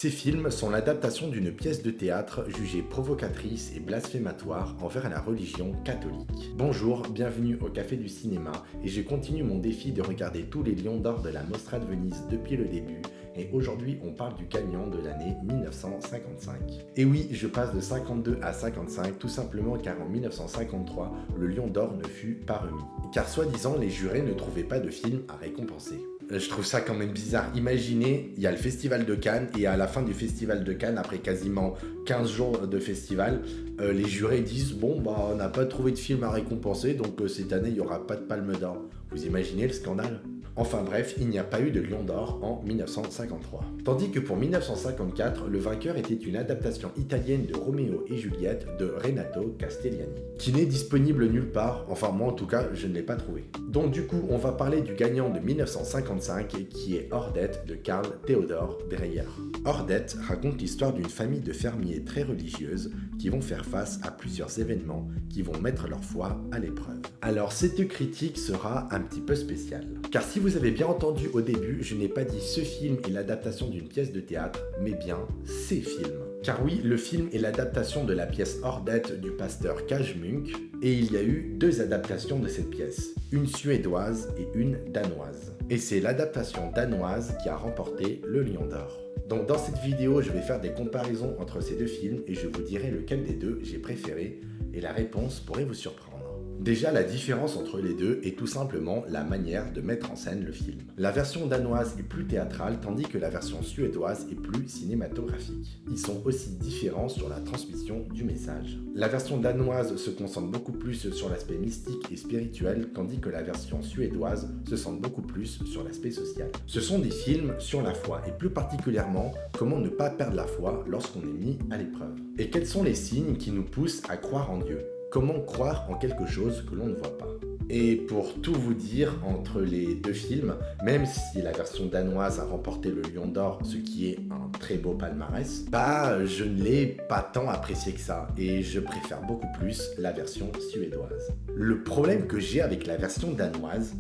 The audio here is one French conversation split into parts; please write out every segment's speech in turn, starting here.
Ces films sont l'adaptation d'une pièce de théâtre jugée provocatrice et blasphématoire envers la religion catholique. Bonjour, bienvenue au Café du Cinéma et je continue mon défi de regarder tous les Lions d'Or de la Mostra de Venise depuis le début et aujourd'hui on parle du gagnant de l'année 1955. Et oui, je passe de 52 à 55 tout simplement car en 1953, le Lion d'Or ne fut pas remis. Car soi-disant, les jurés ne trouvaient pas de film à récompenser. Je trouve ça quand même bizarre. Imaginez, il y a le festival de Cannes et à la fin du festival de Cannes, après quasiment 15 jours de festival, les jurés disent « Bon, on n'a pas trouvé de film à récompenser, donc cette année, il n'y aura pas de Palme d'Or. » Vous imaginez le scandale ? Enfin bref, il n'y a pas eu de Lion d'Or en 1953. Tandis que pour 1954, le vainqueur était une adaptation italienne de Roméo et Juliette de Renato Castellani, qui n'est disponible nulle part, enfin moi en tout cas, je ne l'ai pas trouvé. Donc du coup, on va parler du gagnant de 1955 qui est Ordette de Karl Theodor Dreyer. Ordette raconte l'histoire d'une famille de fermiers très religieuses qui vont faire face à plusieurs événements qui vont mettre leur foi à l'épreuve. Alors cette critique sera un petit peu spéciale, car si vous avez bien entendu au début, je n'ai pas dit ce film est l'adaptation d'une pièce de théâtre, mais bien ces films. Car oui, le film est l'adaptation de la pièce Ordette du pasteur Kaj Munk, et il y a eu deux adaptations de cette pièce, une suédoise et une danoise. Et c'est l'adaptation danoise qui a remporté le Lion d'Or. Donc dans cette vidéo, je vais faire des comparaisons entre ces deux films et je vous dirai lequel des deux j'ai préféré, et la réponse pourrait vous surprendre. Déjà, la différence entre les deux est tout simplement la manière de mettre en scène le film. La version danoise est plus théâtrale, tandis que la version suédoise est plus cinématographique. Ils sont aussi différents sur la transmission du message. La version danoise se concentre beaucoup plus sur l'aspect mystique et spirituel, tandis que la version suédoise se centre beaucoup plus sur l'aspect social. Ce sont des films sur la foi, et plus particulièrement, comment ne pas perdre la foi lorsqu'on est mis à l'épreuve. Et quels sont les signes qui nous poussent à croire en Dieu ? Comment croire en quelque chose que l'on ne voit pas ? Et pour tout vous dire, entre les deux films, même si la version danoise a remporté le Lion d'Or, ce qui est un très beau palmarès, je ne l'ai pas tant apprécié que ça, et je préfère beaucoup plus la version suédoise. Le problème que j'ai avec la version danoise,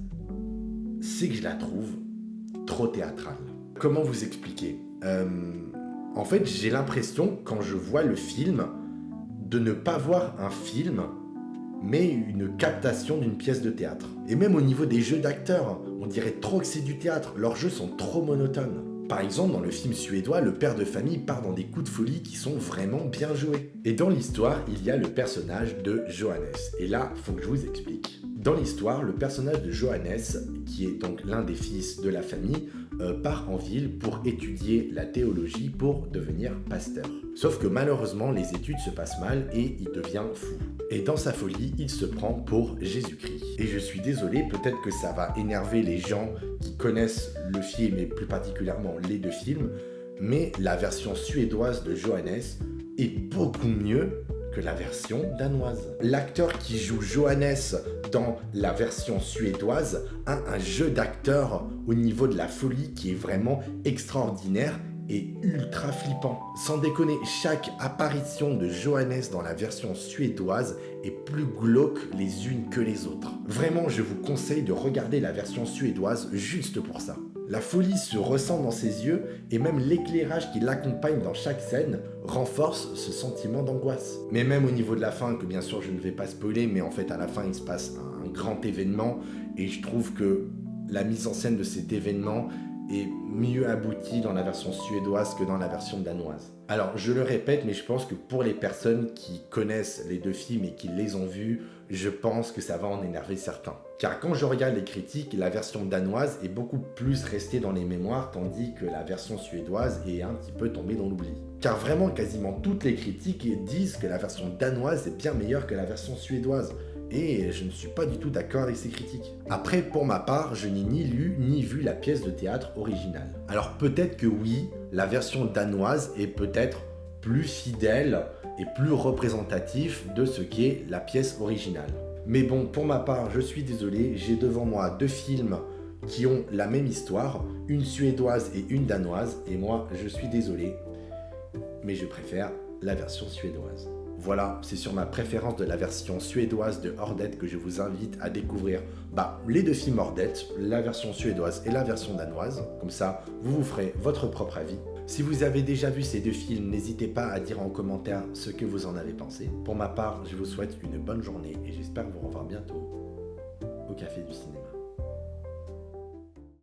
c'est que je la trouve trop théâtrale. Comment vous expliquer ? En fait, j'ai l'impression, quand je vois le film, de ne pas voir un film, mais une captation d'une pièce de théâtre. Et même au niveau des jeux d'acteurs, on dirait trop que c'est du théâtre, leurs jeux sont trop monotones. Par exemple, dans le film suédois, le père de famille part dans des coups de folie qui sont vraiment bien joués. Et dans l'histoire, il y a le personnage de Johannes. Et là, faut que je vous explique. Dans l'histoire, le personnage de Johannes, qui est donc l'un des fils de la famille, part en ville pour étudier la théologie pour devenir pasteur. Sauf que malheureusement, les études se passent mal et il devient fou. Et dans sa folie, il se prend pour Jésus-Christ. Et je suis désolé, peut-être que ça va énerver les gens qui connaissent le film et plus particulièrement les deux films, mais la version suédoise de Johannes est beaucoup mieux que la version danoise. L'acteur qui joue Johannes dans la version suédoise a un jeu d'acteur au niveau de la folie qui est vraiment extraordinaire et ultra flippant. Sans déconner, chaque apparition de Johannes dans la version suédoise est plus glauque les unes que les autres. Vraiment, je vous conseille de regarder la version suédoise juste pour ça. La folie se ressent dans ses yeux et même l'éclairage qui l'accompagne dans chaque scène renforce ce sentiment d'angoisse. Mais même au niveau de la fin, que bien sûr je ne vais pas spoiler, mais en fait à la fin il se passe un grand événement et je trouve que la mise en scène de cet événement est mieux aboutie dans la version suédoise que dans la version danoise. Alors je le répète, mais je pense que pour les personnes qui connaissent les deux films et qui les ont vus, je pense que ça va en énerver certains. Car quand je regarde les critiques, la version danoise est beaucoup plus restée dans les mémoires, tandis que la version suédoise est un petit peu tombée dans l'oubli. Car vraiment, quasiment toutes les critiques disent que la version danoise est bien meilleure que la version suédoise. Et je ne suis pas du tout d'accord avec ces critiques. Après, pour ma part, je n'ai ni lu ni vu la pièce de théâtre originale. Alors peut-être que oui, la version danoise est peut-être plus fidèle et plus représentatif de ce qu'est la pièce originale. Mais bon, pour ma part, je suis désolé, j'ai devant moi deux films qui ont la même histoire, une suédoise et une danoise, et moi, je suis désolé, mais je préfère la version suédoise. Voilà, c'est sur ma préférence de la version suédoise de Ordette que je vous invite à découvrir les deux films Ordette, la version suédoise et la version danoise. Comme ça, vous vous ferez votre propre avis. Si vous avez déjà vu ces deux films, n'hésitez pas à dire en commentaire ce que vous en avez pensé. Pour ma part, je vous souhaite une bonne journée et j'espère vous revoir bientôt au Café du Cinéma.